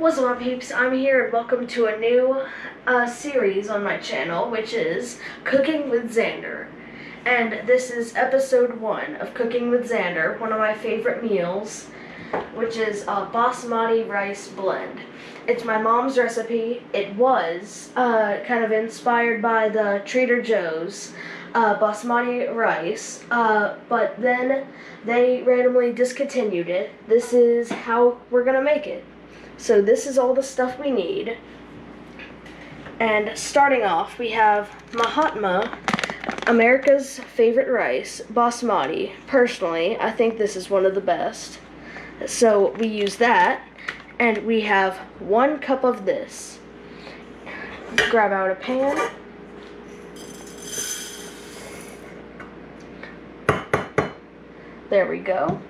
What's up, peeps? I'm here and welcome to a new series on my channel, which is Cooking with Zander. And this is episode 1 of Cooking with Zander, one of my favorite meals, which is a Basmati rice blend. It's my mom's recipe. It was kind of inspired by the Trader Joe's Basmati rice, but then they randomly discontinued it. This is how we're gonna make it. So this is all the stuff we need. And starting off, we have Mahatma, America's favorite rice, Basmati. Personally, I think this is one of the best. So we use that, and we have 1 cup of this. Grab out a pan. There we go.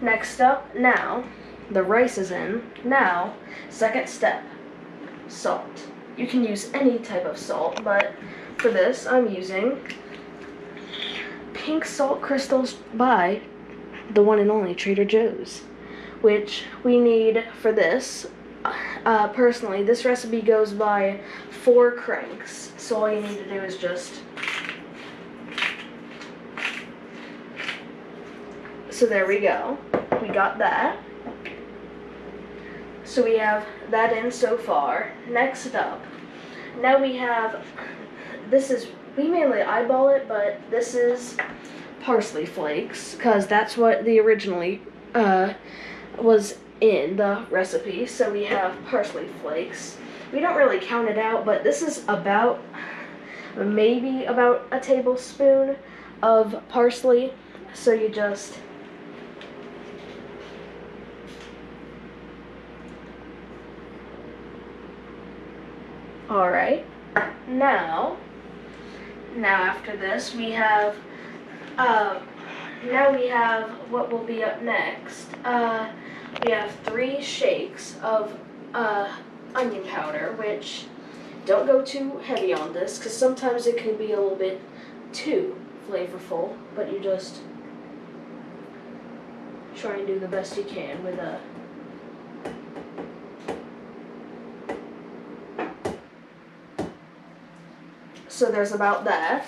Next up, now, the rice is in. Now, second step, salt. You can use any type of salt, but for this, I'm using pink salt crystals by the one and only Trader Joe's, which we need for this. Personally, this recipe goes by 4 cranks, so all you need to do is just... So there we go. We got that. So we have that in so far. Next up, now we have, we mainly eyeball it, but this is parsley flakes, because that's what the originally was in the recipe. So we have parsley flakes. We don't really count it out, but this is maybe about a tablespoon of parsley. So you just... Alright, now after this we have, what will be up next. We have 3 shakes of onion powder, which don't go too heavy on this, because sometimes it can be a little bit too flavorful, but you just try and do the best you can with a... So there's about that.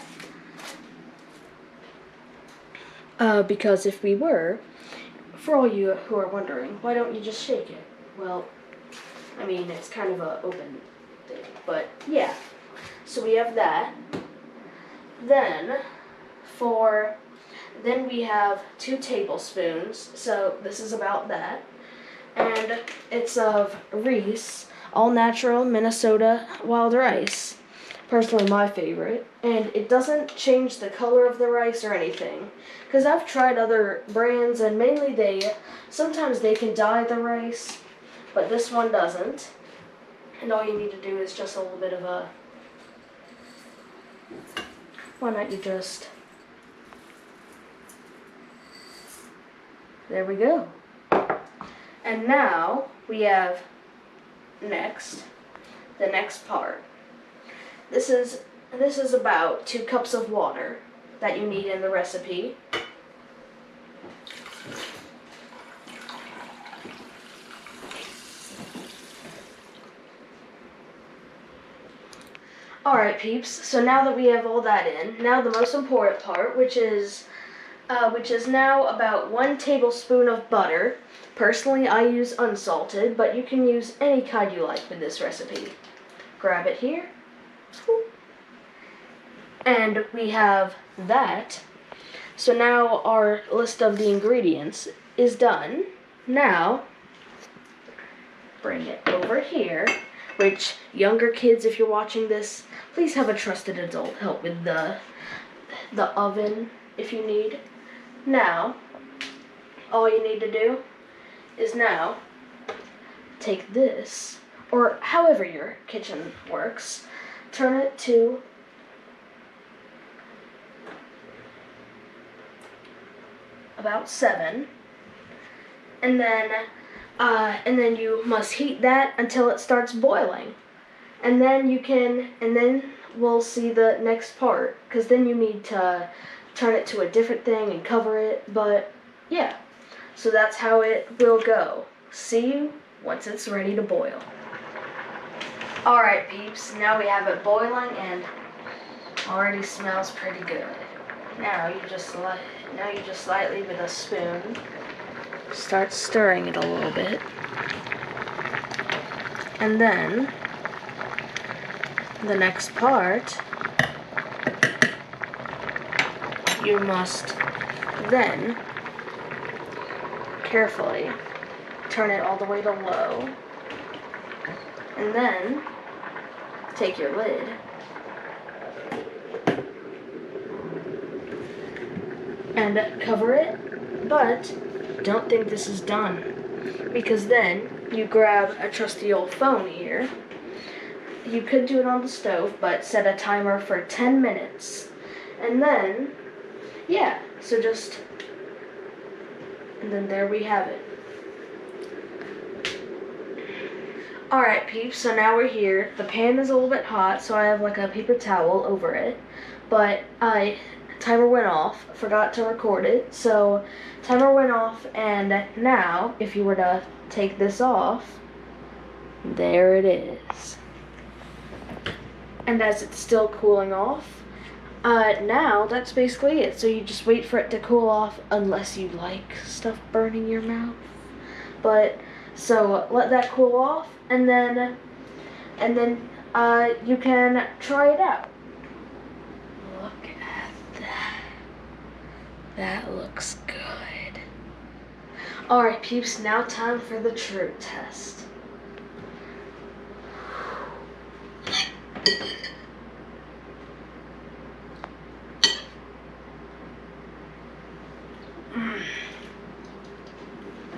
Because if we were, for all you who are wondering, why don't you just shake it? Well, I mean, it's kind of an open thing, but yeah. So we have that. Then we have 2 tablespoons, so this is about that. And it's of Reese, all natural Minnesota wild rice. Personally my favorite, and it doesn't change the color of the rice or anything, because I've tried other brands and mainly sometimes they can dye the rice, but this one doesn't. And all you need to do is just a little bit of a... Why not you just... There we go. And now we have the next part. This is about 2 cups of water that you need in the recipe. Alright, peeps, so now that we have all that in, now the most important part, which is now about 1 tablespoon of butter. Personally, I use unsalted, but you can use any kind you like with this recipe. Grab it here. And we have that. So now our list of the ingredients is done. Now, bring it over here, which younger kids, if you're watching this, please have a trusted adult help with the oven if you need. Now, all you need to do is now take this, or however your kitchen works, turn it to about 7, and then you must heat that until it starts boiling, and then we'll see the next part, because then you need to turn it to a different thing and cover it. But yeah, so that's how it will go. See you once it's ready to boil. Alright peeps, now we have it boiling and already smells pretty good. Now you just lightly with a spoon start stirring it a little bit. And then the next part, you must then carefully turn it all the way to low, and then take your lid and cover it, but don't think this is done, because then you grab a trusty old phone here. You could do it on the stove, but set a timer for 10 minutes. And then, yeah, so just, and then there we have it. Alright peeps, so now we're here. The pan is a little bit hot, so I have like a paper towel over it. But timer went off, forgot to record it, so timer went off, and now, if you were to take this off, there it is. And as it's still cooling off, now that's basically it. So you just wait for it to cool off, unless you like stuff burning your mouth. But, so let that cool off, and then you can try it out. Look at that. That looks good. Alright peeps, now time for the true test.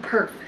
Perfect.